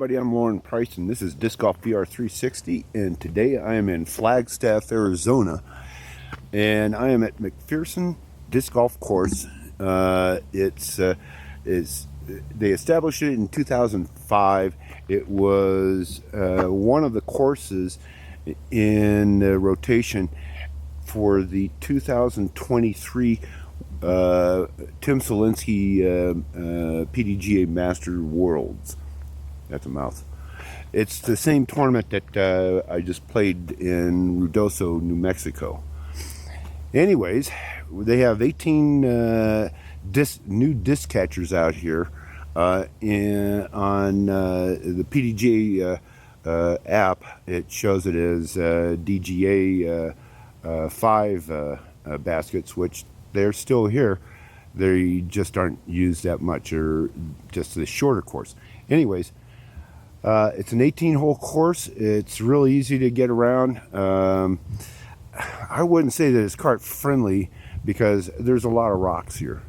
everybody, I'm Lauren Price and this is Disc Golf VR 360, and today I am in Flagstaff, Arizona, and I am at McPherson Disc Golf Course. They established it in 2005. It was one of the courses in rotation for the 2023 Tim Selinsky PDGA Master Worlds. That's a mouth. It's the same tournament that I just played in Ruidoso, New Mexico. Anyways, they have 18 new disc catchers out here on the PDGA app. It shows it as DGA 5 baskets, which they're still here. They just aren't used that much, or just the shorter course. Anyways, it's an 18-hole course. It's really easy to get around. I wouldn't say that it's cart friendly because there's a lot of rocks here.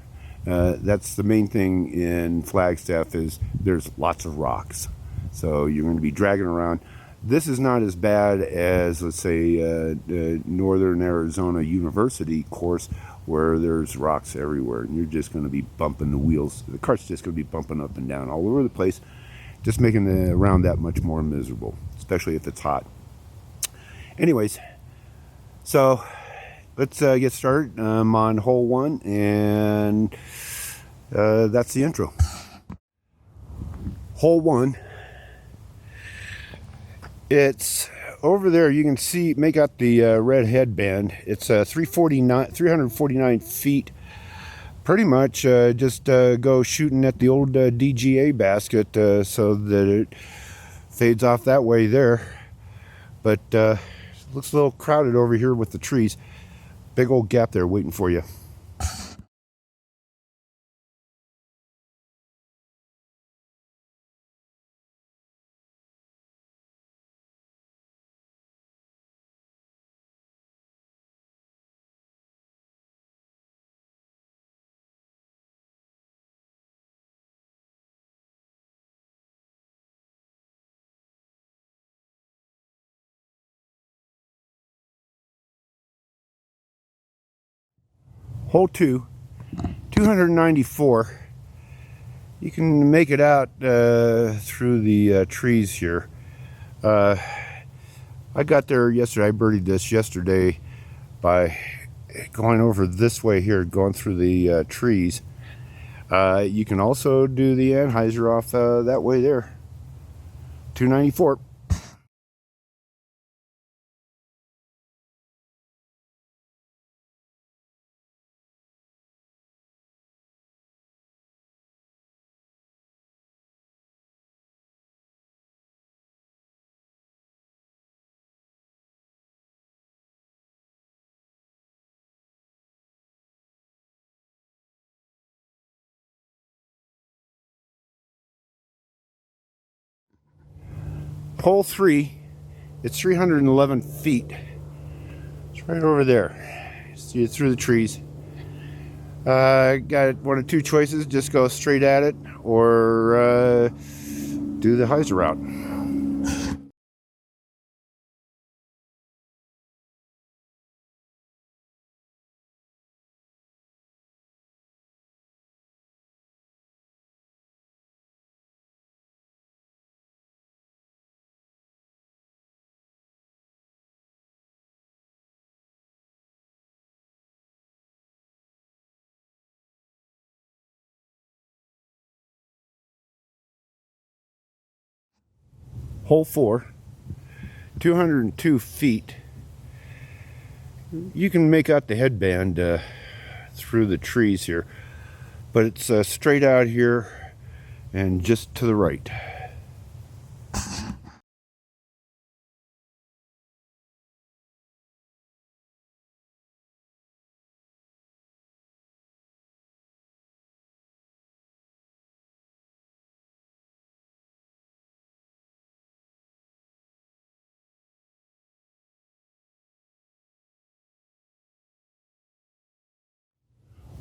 That's the main thing in Flagstaff, is there's lots of rocks. So you're going to be dragging around. This is not as bad as, let's say, Northern Arizona University course, where there's rocks everywhere and you're just going to be bumping the wheels. The cart's just going to be bumping up and down all over the place, just making the round that much more miserable, especially if it's hot. Anyways, so let's get started. I'm on hole 1, and that's the intro. Hole 1. It's over there. You can see, make out the red headband. It's 349 feet. Pretty much just go shooting at the old DGA basket so that it fades off that way there. But looks a little crowded over here with the trees. Big old gap there waiting for you. Hole 2, 294. You can make it out through the trees here. I got there yesterday. I birdied this yesterday by going over this way here, going through the trees. You can also do the anhyzer off that way there. 294. Hole 3, it's 311 feet. It's right over there. See it through the trees. Got one of two choices: just go straight at it, or do the hyzer route. Hole 4, 202 feet. You can make out the headband through the trees here, but it's straight out here and just to the right.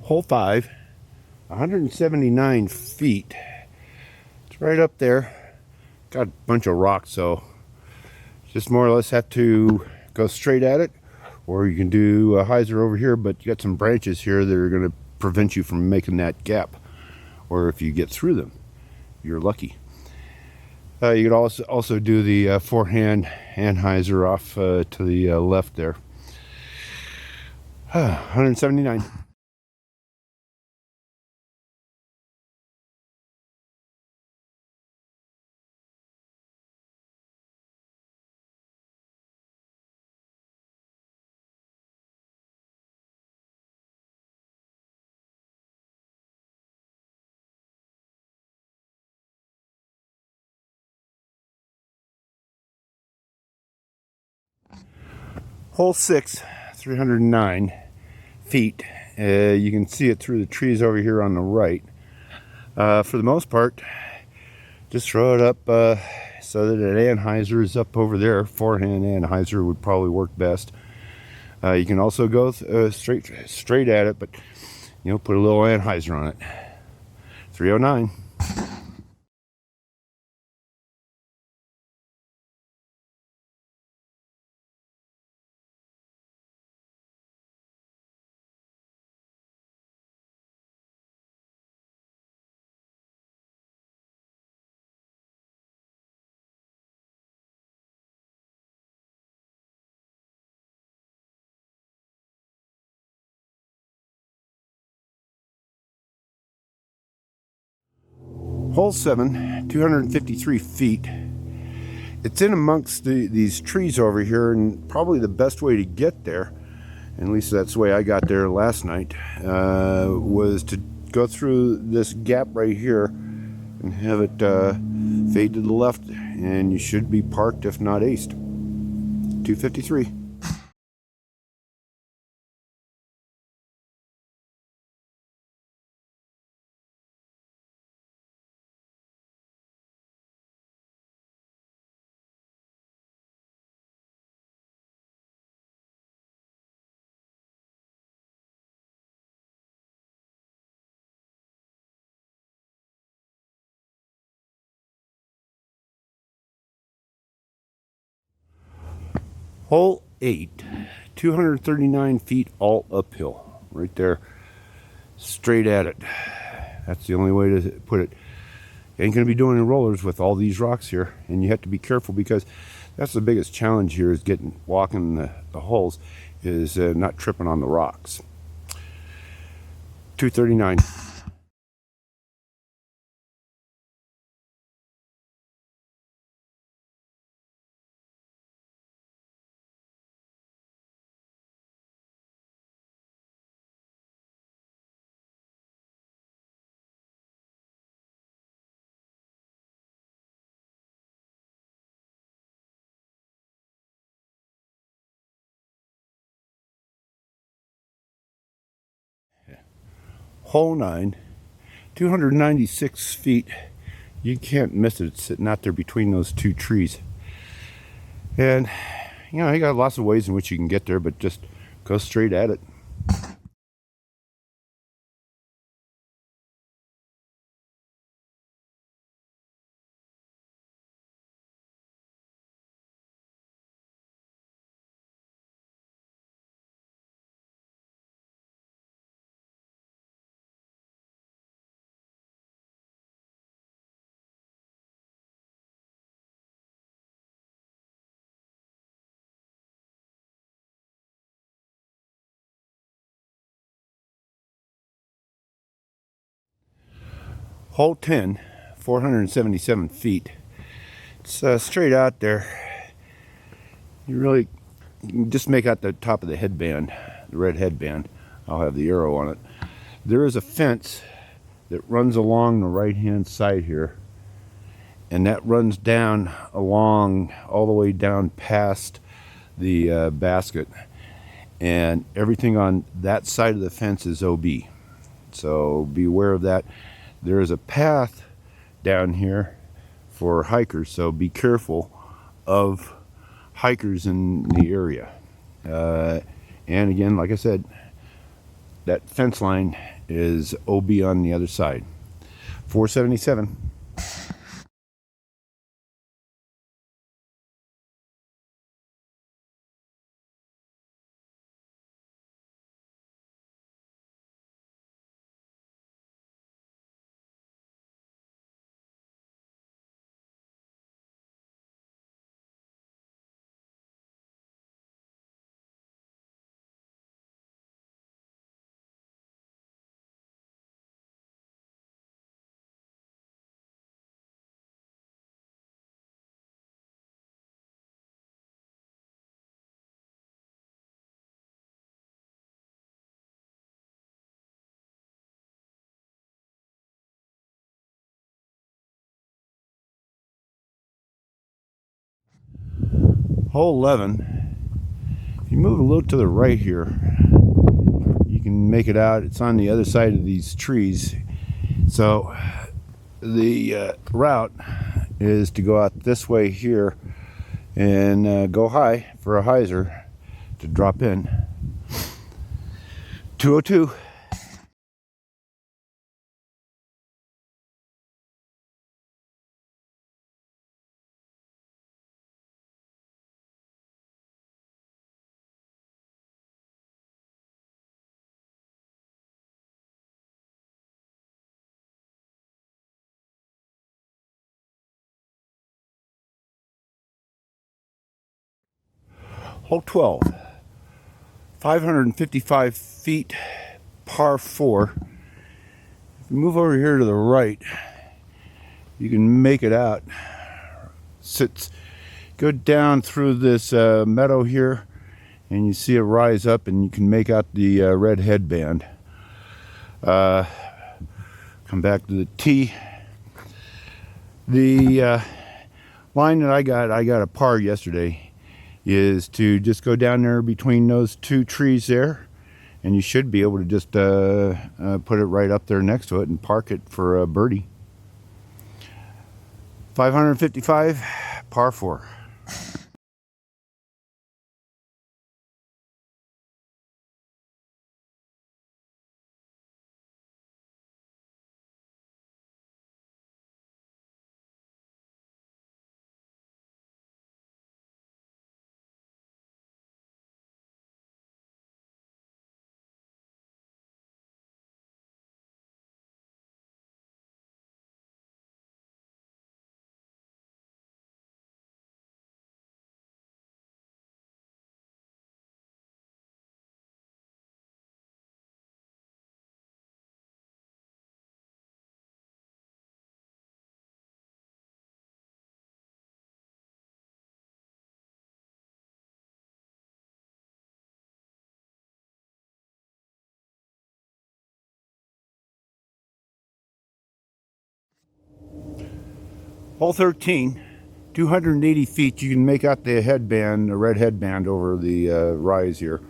Hole 5, 179 feet. It's right up there. got a bunch of rocks, so just more or less have to go straight at it, or you can do a hyzer over here, but you got some branches here that are going to prevent you from making that gap, or if you get through them, you're lucky. You could also do the forehand and hyzer off to the left there. 179. Hole 6, 309 feet. You can see it through the trees over here on the right. For the most part, just throw it up so that an anhyzer is up over there. Forehand anhyzer would probably work best. You can also go straight at it, but you know, put a little anhyzer on it. 309. Hole 7, 253 feet. It's in amongst these trees over here, and probably the best way to get there, at least that's the way I got there last night, was to go through this gap right here and have it fade to the left, and you should be parked, if not aced. 253. Hole 8, 239 feet all uphill, right there, straight at it. That's the only way to put it. Ain't going to be doing rollers with all these rocks here, and you have to be careful, because that's the biggest challenge here, is walking the holes, is not tripping on the rocks. 239. Hole 9, 296 feet. You can't miss it. It's sitting out there between those two trees. And, you know, you got lots of ways in which you can get there, but just go straight at it. Hole 10, 477 feet. It's straight out there. You can just make out the top of the headband, the red headband. I'll have the arrow on it. There is a fence that runs along the right-hand side here, and that runs down along all the way down past the basket, and everything on that side of the fence is OB. So be aware of that. There is a path down here for hikers, so be careful of hikers in the area. And again, like I said, that fence line is OB on the other side. 477. Hole 11, if you move a little to the right here, you can make it out. It's on the other side of these trees. So the route is to go out this way here and go high for a hyzer to drop in. 202. Hole 12, 555 feet, par 4. If you move over here to the right, you can make it out. Go down through this meadow here, and you see it rise up, and you can make out the red headband. Come back to the tee. The line that I got a par yesterday, is to just go down there between those two trees there, and you should be able to just put it right up there next to it and park it for a birdie. 555, par 4. Hole 13, 280 feet. You can make out the headband, the red headband over the rise here.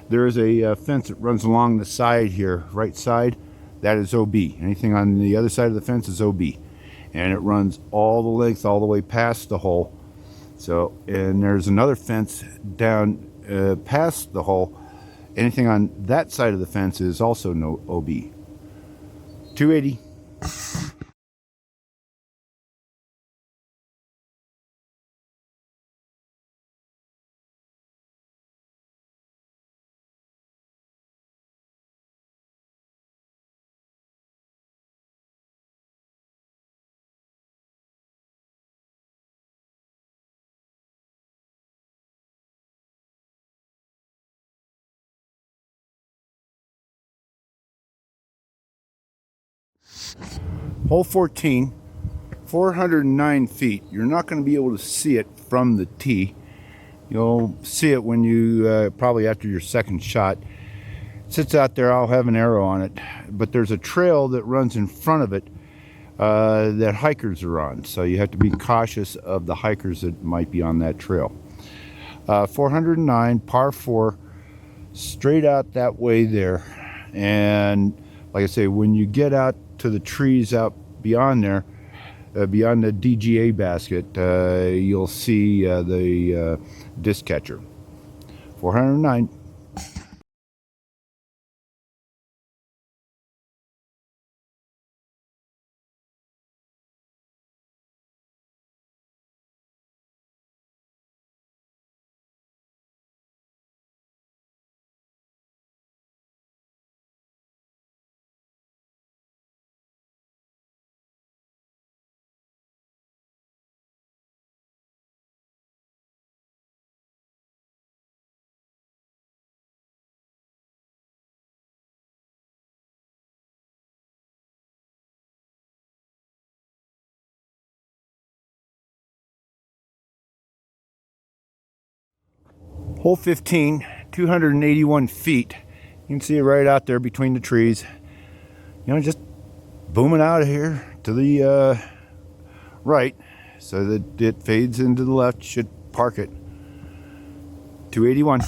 There is a fence that runs along the side here, right side. That is OB. Anything on the other side of the fence is OB. And it runs all the length, all the way past the hole. So, and there's another fence down past the hole. Anything on that side of the fence is also no OB. 280. Hole 14, 409 feet. You're not going to be able to see it from the tee. You'll see it when you, probably after your second shot. It sits out there, I'll have an arrow on it. But there's a trail that runs in front of it that hikers are on. So you have to be cautious of the hikers that might be on that trail. 409, par 4, straight out that way there. And like I say, when you get out to the trees out beyond there, beyond the DGA basket, you'll see the disc catcher. 409. Hole 15, 281 feet. You can see it right out there between the trees. You know, just booming out of here to the right, so that it fades into the left. Should park it. 281.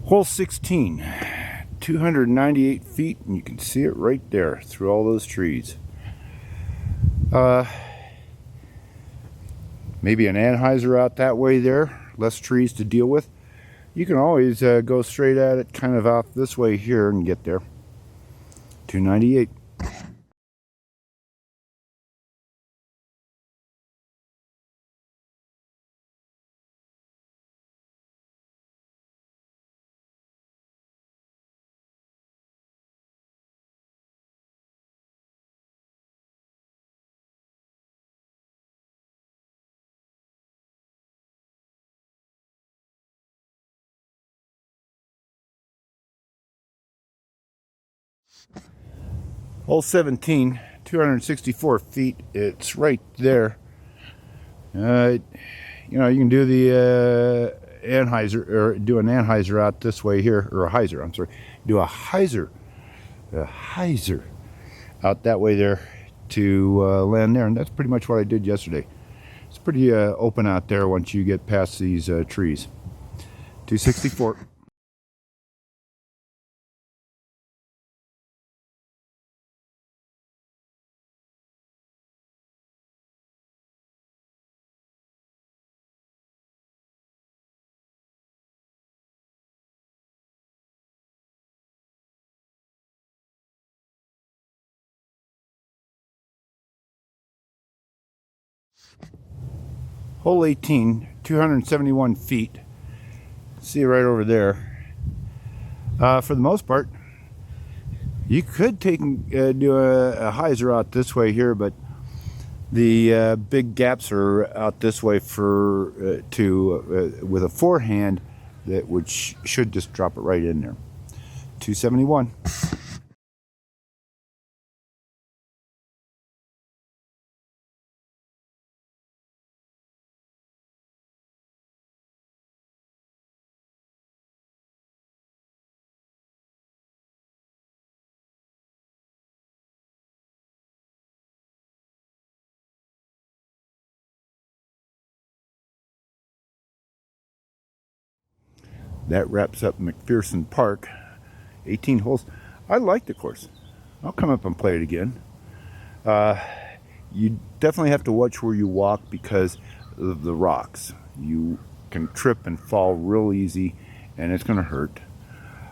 Hole 16, 298 feet, and you can see it right there through all those trees. Maybe an anhyzer out that way there, less trees to deal with. You can always go straight at it kind of out this way here and get there. 298. Hole 17, 264 feet. It's right there. You know, you can do the anhyzer, or do an anhyzer out this way here, or a hyzer, I'm sorry. Do a hyzer out that way there to land there, and that's pretty much what I did yesterday. It's pretty open out there once you get past these trees. 264. Hole 18, 271 feet. See it right over there. For the most part, you could take do a hyzer out this way here, but the big gaps are out this way for with a forehand that should just drop it right in there. 271. That wraps up McPherson Park. 18 holes. I like the course. I'll come up and play it again. You definitely have to watch where you walk because of the rocks. You can trip and fall real easy, and it's going to hurt.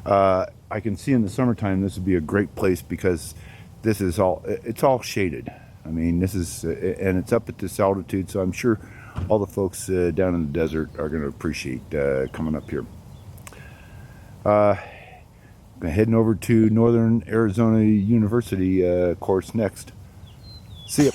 I can see in the summertime this would be a great place because it's all shaded. I mean, this is, and it's up at this altitude, so I'm sure all the folks down in the desert are going to appreciate coming up here. Heading over to Northern Arizona University course next. See ya.